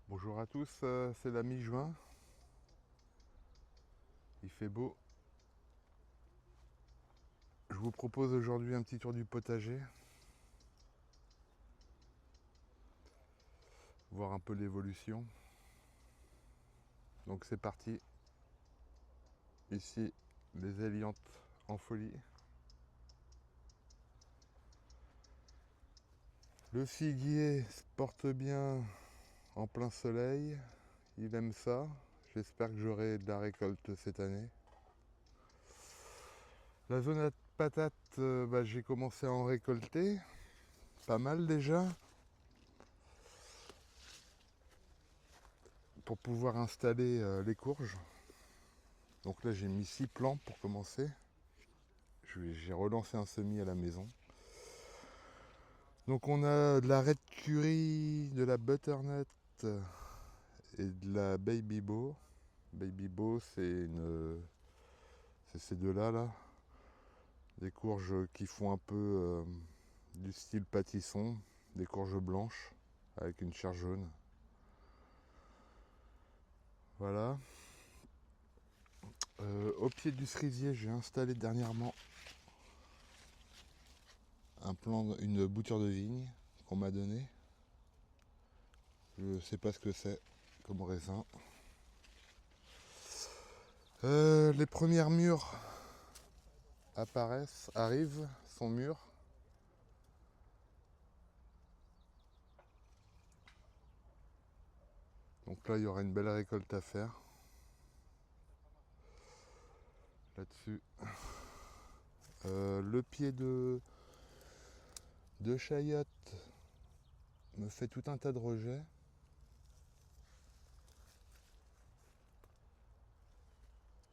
Bonjour à tous, c'est la mi-juin, il fait beau. Je vous propose aujourd'hui un petit tour du potager, voir un peu l'évolution. Donc c'est parti. Ici, les éliantes en folie. Le figuier se porte bien en plein soleil, il aime ça. J'espère que j'aurai de la récolte cette année. La zone à patates, j'ai commencé à en récolter, pas mal déjà, pour pouvoir installer les courges. Donc là j'ai mis 6 plants pour commencer. J'ai relancé un semis à la maison. Donc on a de la red curry, de la butternut et de la baby beau. Baby beau c'est ces deux-là là. Des courges qui font un peu du style pâtisson, des courges blanches avec une chair jaune. Voilà. Au pied du cerisier, j'ai installé dernièrement une bouture de vigne qu'on m'a donnée. Je sais pas ce que c'est comme raisin. Les premières mûres arrivent, sont mûres. Donc là, il y aura une belle récolte à faire là-dessus. Le pied de chayotte me fait tout un tas de rejets.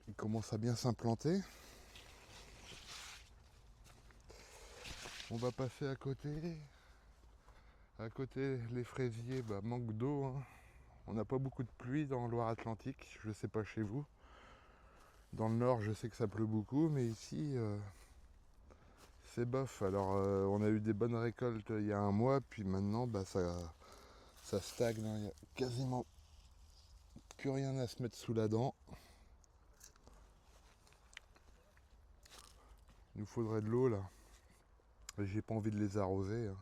Il commence à bien s'implanter. On va passer à côté. À côté, les fraisiers manquent d'eau, hein. On n'a pas beaucoup de pluie dans Loire-Atlantique, je ne sais pas chez vous. Dans le nord, je sais que ça pleut beaucoup, mais ici, c'est bof. Alors, on a eu des bonnes récoltes il y a un mois, puis maintenant, ça stagne, hein. Il n'y a quasiment plus rien à se mettre sous la dent. Il nous faudrait de l'eau là. J'ai pas envie de les arroser, hein.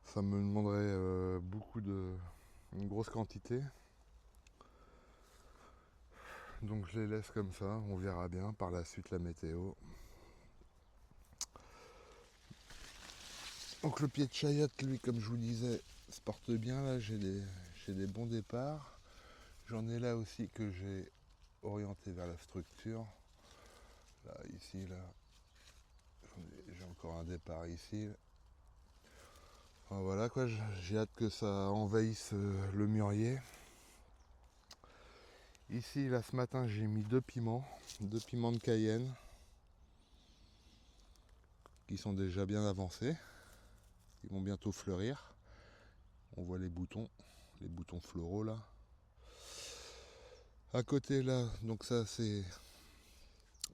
Ça me demanderait une grosse quantité. Donc je les laisse comme ça, on verra bien par la suite la météo. Donc le pied de chayotte, lui, comme je vous disais, se porte bien là, j'ai des bons départs. J'en ai là aussi que j'ai orienté vers la structure. Là, ici, là, j'ai encore un départ ici. Enfin, voilà quoi, j'ai hâte que ça envahisse le mûrier. Ici, là, ce matin, j'ai mis deux piments de Cayenne, qui sont déjà bien avancés. Ils vont bientôt fleurir. On voit les boutons floraux là. À côté là, donc ça c'est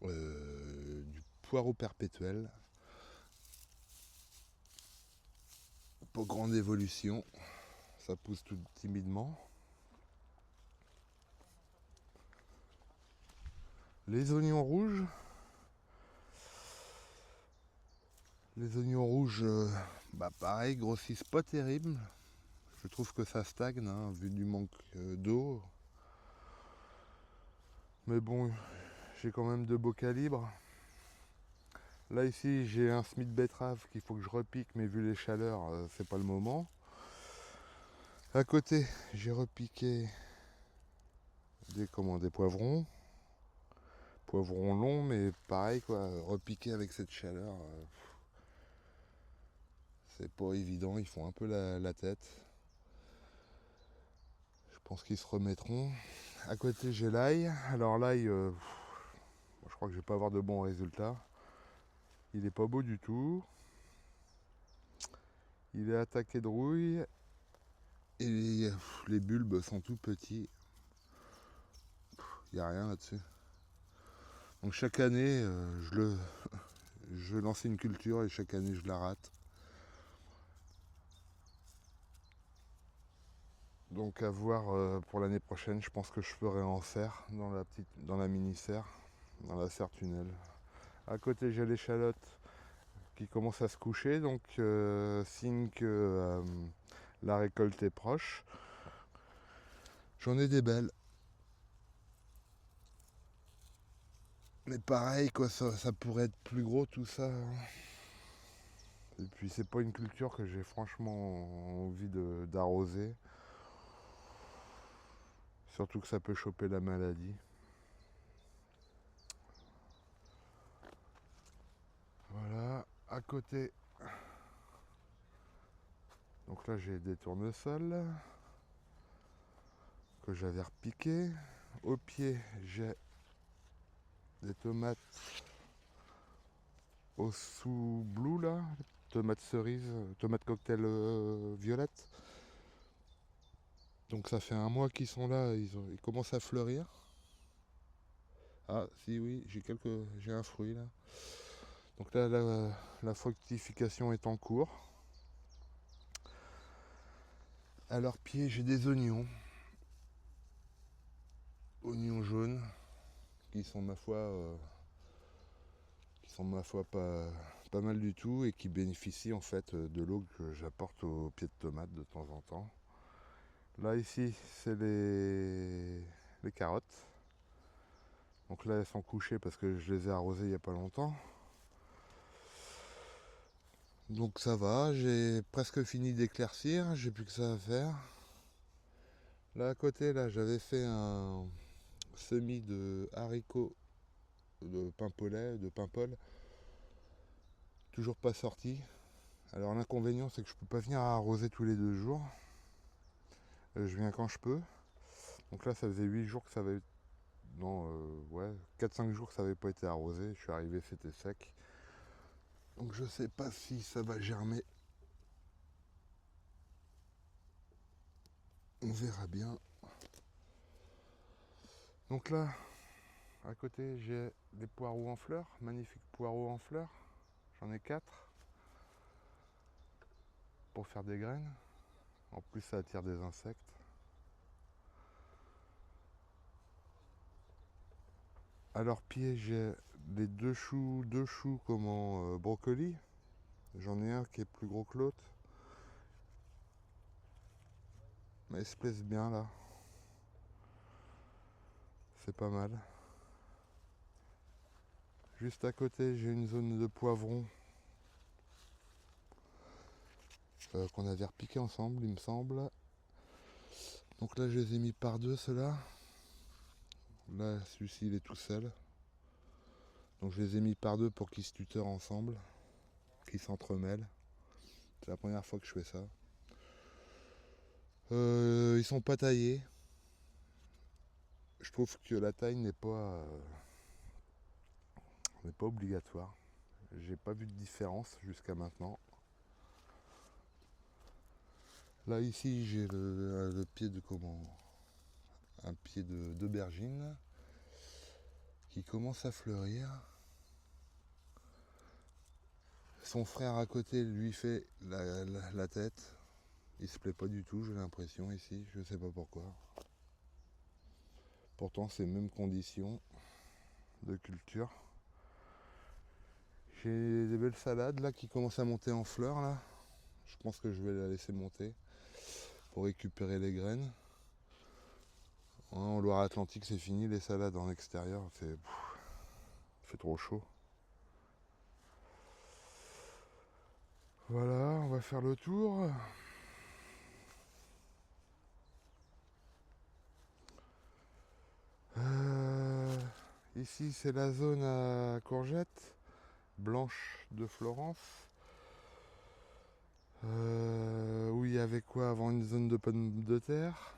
du poireau perpétuel. Pas grande évolution, ça pousse tout timidement. Les oignons rouges. Les oignons rouges, pareil, grossissent pas terrible. Je trouve que ça stagne, hein, vu du manque d'eau. Mais bon, j'ai quand même de beaux calibres. Là ici j'ai un semis de betterave qu'il faut que je repique, mais vu les chaleurs, c'est pas le moment. À côté, j'ai repiqué des poivrons. Poivrons longs, mais pareil quoi, repiquer avec cette chaleur, c'est pas évident, ils font un peu la tête. Je pense qu'ils se remettront. À côté j'ai l'ail. Alors l'ail, je crois que je vais pas avoir de bons résultats. Il est pas beau du tout. Il est attaqué de rouille. Et les bulbes sont tout petits. Il n'y a rien là-dessus. Donc chaque année, je lance une culture et chaque année je la rate. Donc à voir pour l'année prochaine, je pense que je ferai en serre, dans la mini serre, dans la serre tunnel. À côté j'ai l'échalote qui commence à se coucher, donc signe que la récolte est proche. J'en ai des belles. Mais pareil, quoi, ça pourrait être plus gros tout ça. Et puis c'est pas une culture que j'ai franchement envie d'arroser. Surtout que ça peut choper la maladie. Voilà, à côté. Donc là j'ai des tournesols que j'avais repiqués. Au pied j'ai des tomates au sous blue là, tomates cerises, tomates cocktail violettes. Donc ça fait un mois qu'ils sont là, ils commencent à fleurir. Ah si oui, j'ai un fruit là. Donc là la fructification est en cours. À leurs pieds j'ai des oignons jaunes, qui sont ma foi pas mal du tout et qui bénéficient en fait de l'eau que j'apporte aux pieds de tomates de temps en temps. Là ici c'est les carottes. Donc là elles sont couchées parce que je les ai arrosées il n'y a pas longtemps. Donc ça va, j'ai presque fini d'éclaircir, j'ai plus que ça à faire. Là à côté là j'avais fait un semis de haricots de paimpol, toujours pas sorti. Alors l'inconvénient c'est que je peux pas venir arroser tous les 2 jours. Je viens quand je peux. Donc là ça faisait 8 jours que ça avait. Non ouais, 4-5 jours que ça n'avait pas été arrosé. Je suis arrivé, c'était sec. Donc je sais pas si ça va germer. On verra bien. Donc là, à côté j'ai des poireaux en fleurs, magnifiques poireaux en fleurs. J'en ai 4 pour faire des graines. En plus ça attire des insectes. À leurs pieds j'ai les deux choux comme en brocoli. J'en ai un qui est plus gros que l'autre. Mais ils se plaisent bien là. C'est pas mal. Juste à côté j'ai une zone de poivrons qu'on avait repiqué ensemble il me semble. Donc là je les ai mis par deux ceux-là. Là celui-ci il est tout seul. Donc je les ai mis par deux pour qu'ils se tutorent ensemble, qu'ils s'entremêlent. C'est la première fois que je fais ça. Ils sont pas taillés. Je trouve que la taille n'est pas obligatoire. J'ai pas vu de différence jusqu'à maintenant. Là ici j'ai le pied de comment, un pied d'aubergine qui commence à fleurir. Son frère à côté lui fait la tête. Il se plaît pas du tout, j'ai l'impression ici, je sais pas pourquoi. Pourtant c'est mêmes conditions de culture. J'ai des belles salades là qui commencent à monter en fleurs là. Je pense que je vais la laisser monter pour récupérer les graines. En Loire-Atlantique c'est fini les salades en extérieur, il fait trop chaud. Voilà, on va faire le tour. Ici c'est la zone à courgettes blanche de Florence. Où il y avait quoi avant, une zone de pommes de terre.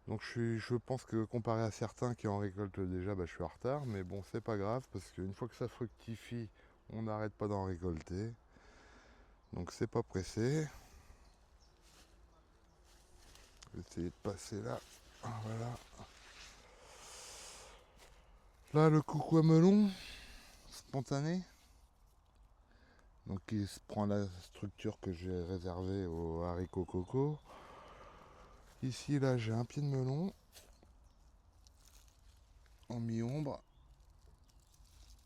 Donc je pense que comparé à certains qui en récoltent déjà, je suis en retard. Mais bon, c'est pas grave parce qu'une fois que ça fructifie, on n'arrête pas d'en récolter. Donc c'est pas pressé. Je vais essayer de passer là. Voilà. Là, le coucou à melon, spontané. Donc il se prend la structure que j'ai réservée aux haricots coco. Ici, là, j'ai un pied de melon en mi-ombre.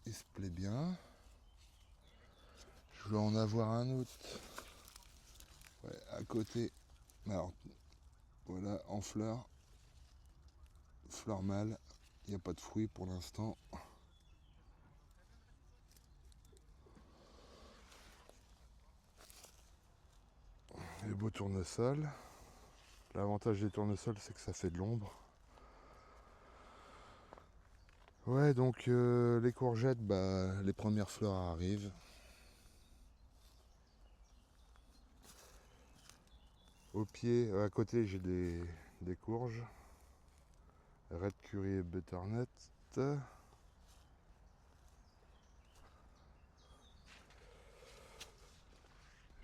Il se plaît bien. Je vais en avoir un autre, ouais, à côté. Alors, voilà, en fleurs. Fleurs mâles. Il n'y a pas de fruits pour l'instant. Les beaux tournesols. L'avantage des tournesols, c'est que ça fait de l'ombre. Ouais, donc les courgettes, bah, les premières fleurs arrivent. Au pied, à côté, j'ai des courges. Red curry et butternut.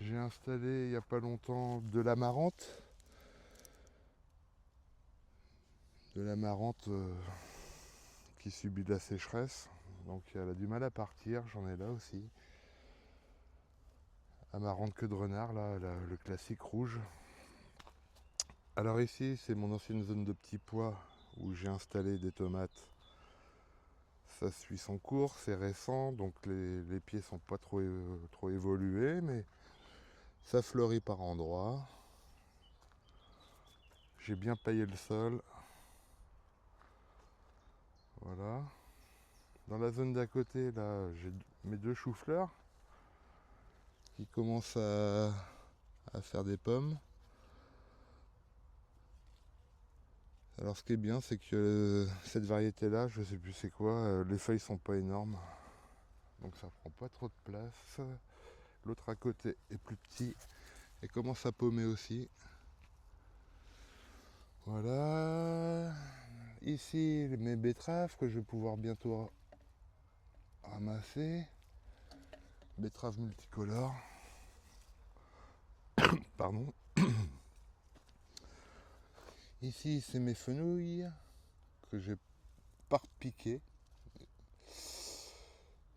J'ai installé il n'y a pas longtemps de l'amarante. De l'amarante qui subit de la sécheresse. Donc elle a du mal à partir, j'en ai là aussi. Amarante queue de renard, là, le classique rouge. Alors ici, c'est mon ancienne zone de petits pois où j'ai installé des tomates. Ça suit son cours, c'est récent, donc les pieds sont pas trop évolués, mais ça fleurit par endroits. J'ai bien paillé le sol. Voilà. Dans la zone d'à côté, là, j'ai mes deux choux-fleurs qui commencent à faire des pommes. Alors ce qui est bien, c'est que cette variété-là, je sais plus c'est quoi, les feuilles sont pas énormes, donc ça prend pas trop de place. L'autre à côté est plus petit et commence à pommer aussi. Voilà. Ici mes betteraves que je vais pouvoir bientôt ramasser. Betteraves multicolores. Pardon. Ici c'est mes fenouilles que j'ai pas repiquées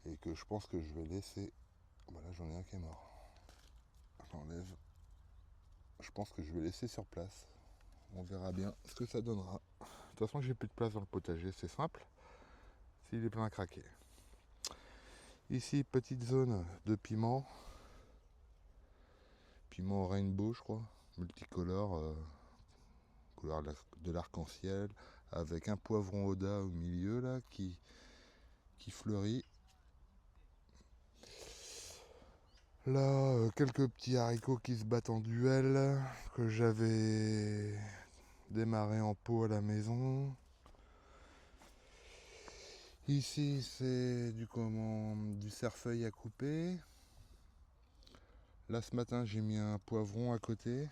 et que je pense que je vais laisser. Voilà, j'en ai un qui est mort. J'enlève. Je pense que je vais laisser sur place. On verra bien ce que ça donnera. De toute façon, j'ai plus de place dans le potager, c'est simple. S'il est plein à craquer. Ici, petite zone de piment. Piment rainbow, je crois. Multicolore, couleur de l'arc-en-ciel. Avec un poivron Oda au milieu, là, qui fleurit. Là, quelques petits haricots qui se battent en duel. Que j'avais démarré en pot à la maison. Ici, c'est du cerfeuil à couper. Là, ce matin, j'ai mis un poivron à côté.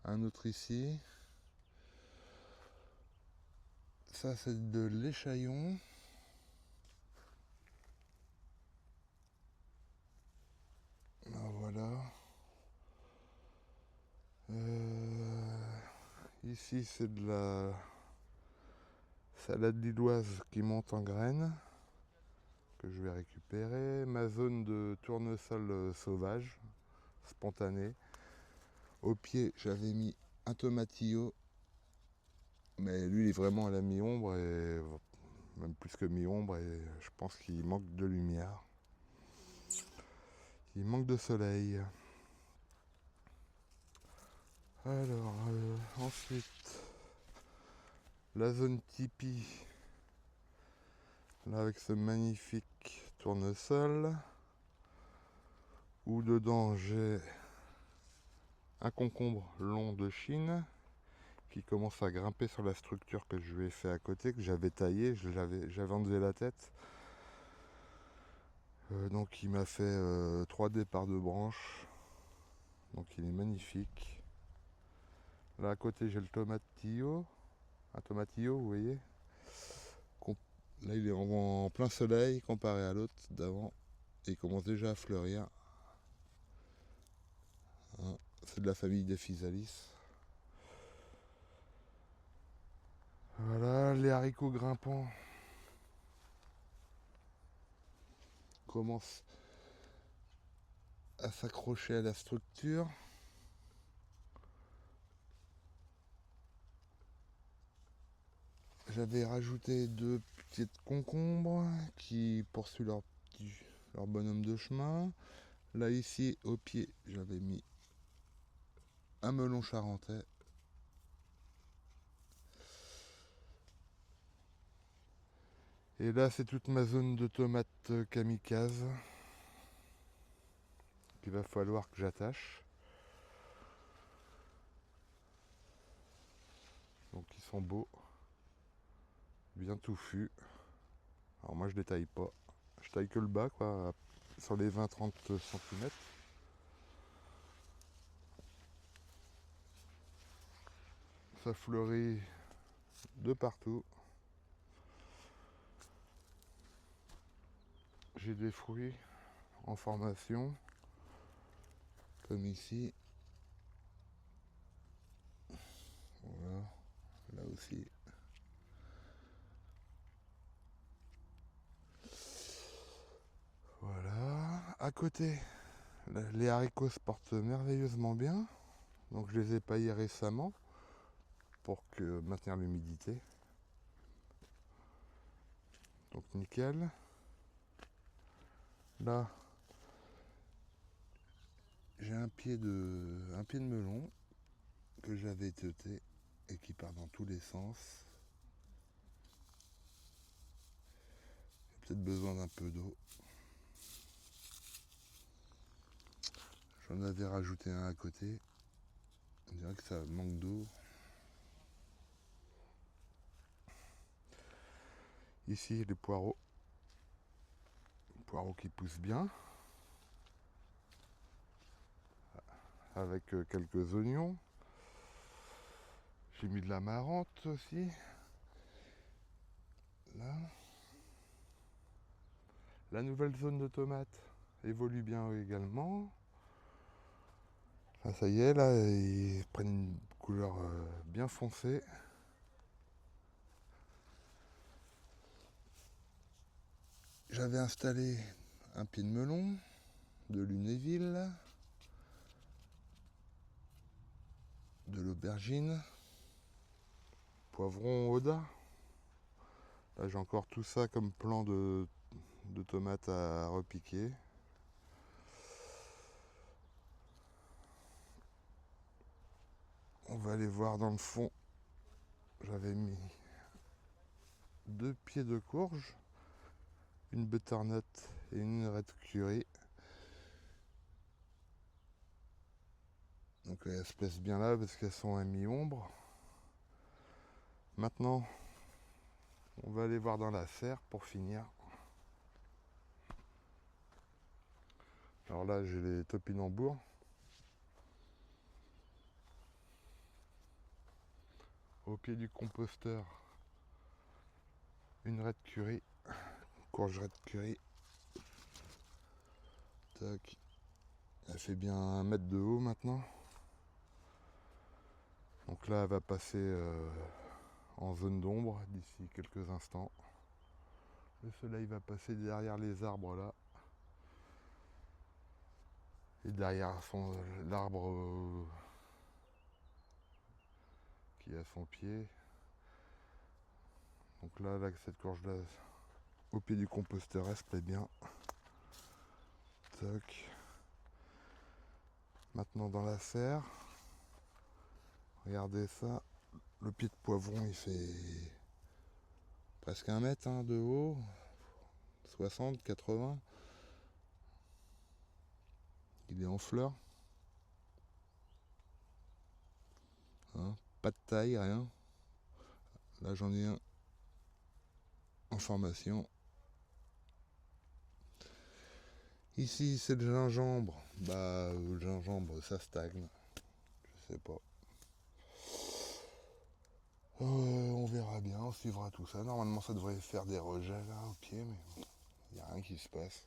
Un autre ici. Ça, c'est de l'échaillon. Ah, voilà. Ici, c'est de la salade lilloise qui monte en graines. Que je vais récupérer. Ma zone de tournesol sauvage, spontané. Au pied, j'avais mis un tomatillo. Mais lui, il est vraiment à la mi-ombre et même plus que mi-ombre, et je pense qu'il manque de lumière. Il manque de soleil. Alors, ensuite, la zone tipi, là avec ce magnifique tournesol, où dedans j'ai un concombre long de Chine qui commence à grimper sur la structure que je lui ai fait à côté, que j'avais taillé, j'avais enlevé la tête. Donc il m'a fait 3 départs de branches, donc il est magnifique. Là à côté j'ai le tomatillo, un tomatillo vous voyez. Là il est en plein soleil comparé à l'autre d'avant et il commence déjà à fleurir. Hein, c'est de la famille des physalis. Voilà, les haricots grimpants commencent à s'accrocher à la structure. J'avais rajouté 2 petites concombres qui poursuivent leur bonhomme de chemin. Là ici au pied j'avais mis un melon charentais. Et là c'est toute ma zone de tomates kamikaze qu'il va falloir que j'attache. Donc ils sont beaux, bien touffus. Alors moi je les taille pas, je taille que le bas quoi, sur les 20-30 cm. Ça fleurit de partout. J'ai des fruits en formation, comme ici. Voilà, là aussi. Voilà, à côté, les haricots se portent merveilleusement bien. Donc je les ai paillés récemment pour maintenir l'humidité. Donc nickel. Là, j'ai un pied de melon que j'avais éteuté et qui part dans tous les sens. J'ai peut-être besoin d'un peu d'eau. J'en avais rajouté un à côté. On dirait que ça manque d'eau. Ici, les poireaux. Les poireaux qui poussent bien. Avec quelques oignons. J'ai mis de la marrante aussi. Là. La nouvelle zone de tomates évolue bien également. Ah, ça y est, là, ils prennent une couleur bien foncée. J'avais installé un pied de melon de Lunéville, de l'aubergine, poivron Oda. Là, j'ai encore tout ça comme plan de tomates à repiquer. On va aller voir dans le fond. J'avais mis 2 pieds de courge, une butternut et une red curry. Donc elles se placent bien là parce qu'elles sont à mi-ombre. Maintenant, on va aller voir dans la serre pour finir. Alors là, j'ai les topinambours. Au pied du composteur, une red curry, courge red curry. Tac. Elle fait bien 1 mètre de haut maintenant. Donc là, elle va passer en zone d'ombre d'ici quelques instants. Le soleil va passer derrière les arbres là. Et derrière l'arbre qui est à son pied. Donc là, cette courge là, au pied du composteur, elle se plaît bien. Tac. Maintenant dans la serre. Regardez ça. Le pied de poivron, il fait presque 1 mètre de haut. 60, 80. Il est en fleurs. Hein, pas de taille, rien. Là j'en ai un en formation. Ici c'est le gingembre. Bah le gingembre ça stagne. Je sais pas. On verra bien, on suivra tout ça. Normalement ça devrait faire des rejets là au pied, mais il n'y a rien qui se passe.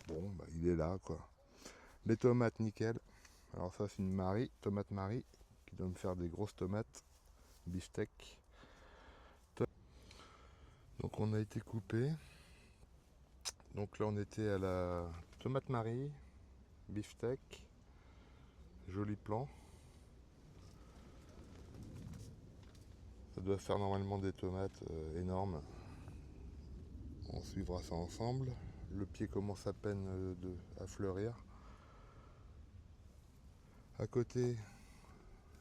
Bon bah il est là quoi. Les tomates nickel. Alors ça c'est une Marie, tomate Marie, qui doit me faire des grosses tomates. Beefsteak. Donc on a été coupé. Donc là on était à la tomate Marie, beefsteak, joli plan. Ça doit faire normalement des tomates énormes. On suivra ça ensemble. Le pied commence à peine à fleurir. À côté,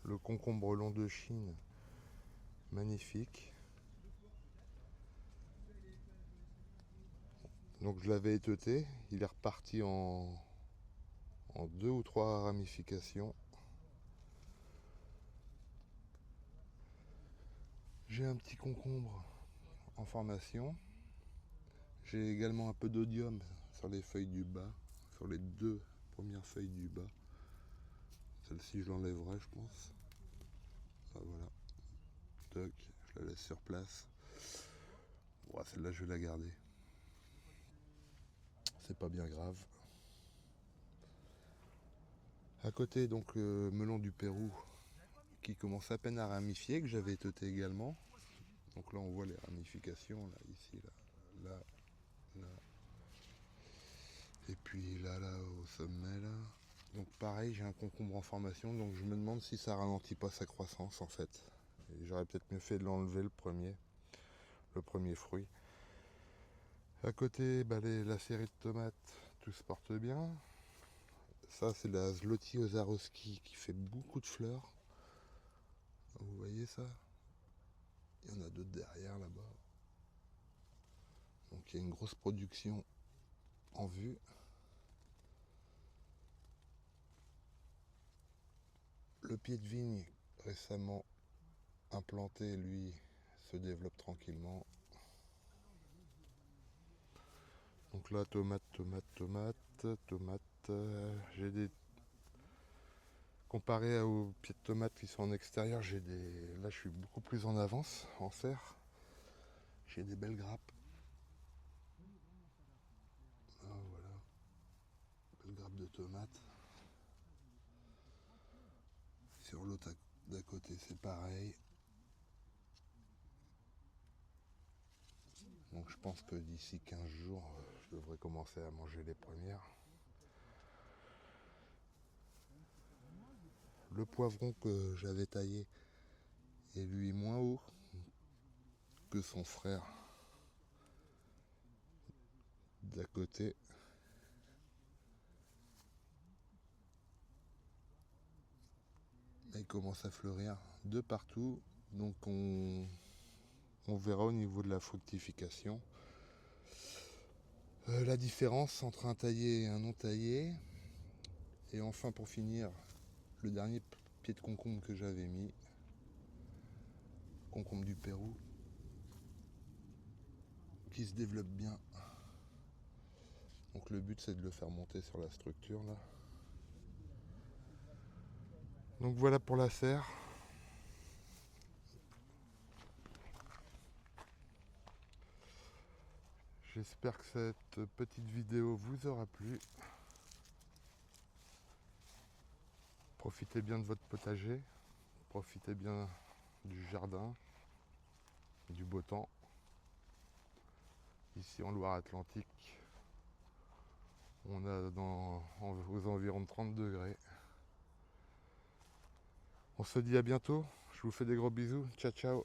le concombre long de Chine, magnifique. Donc je l'avais éteuté, il est reparti en 2 ou 3 ramifications. J'ai un petit concombre en formation. J'ai également un peu d'odium sur les feuilles du bas, sur les 2 premières feuilles du bas. Celle-ci je l'enlèverai je pense. Ah, voilà. Toc, je la laisse sur place. Ouais, celle-là je vais la garder. C'est pas bien grave. À côté donc le melon du Pérou qui commence à peine à ramifier, que j'avais éteuté également. Donc là on voit les ramifications, là, ici, là, là. Et puis là au sommet là. Donc pareil, j'ai un concombre en formation, donc je me demande si ça ralentit pas sa croissance en fait. Et j'aurais peut-être mieux fait de l'enlever le premier fruit. À côté, la série de tomates, tout se porte bien. Ça c'est la Zloty Ozarowski qui fait beaucoup de fleurs. Vous voyez ça? Il y en a d'autres derrière là-bas. Donc il y a une grosse production en vue. Le pied de vigne récemment implanté, lui, se développe tranquillement. Donc là, tomate. J'ai des. Comparé aux pieds de tomates qui sont en extérieur, j'ai des. Là, je suis beaucoup plus en avance en serre. J'ai des belles grappes. Ah, voilà. Belles grappes de tomates. Sur l'autre d'à côté, c'est pareil. Donc je pense que d'ici 15 jours, je devrais commencer à manger les premières. Le poivron que j'avais taillé est lui moins haut que son frère d'à côté. Il commence à fleurir de partout. Donc on verra au niveau de la fructification la différence entre un taillé et un non taillé. Et enfin pour finir, le dernier pied de concombre que j'avais mis, concombre du Pérou, qui se développe bien. Donc le but c'est de le faire monter sur la structure là. Donc voilà pour la serre. J'espère que cette petite vidéo vous aura plu. Profitez bien de votre potager, profitez bien du jardin, du beau temps. Ici en Loire-Atlantique, on a aux environs de 30 degrés. On se dit à bientôt, je vous fais des gros bisous, ciao ciao.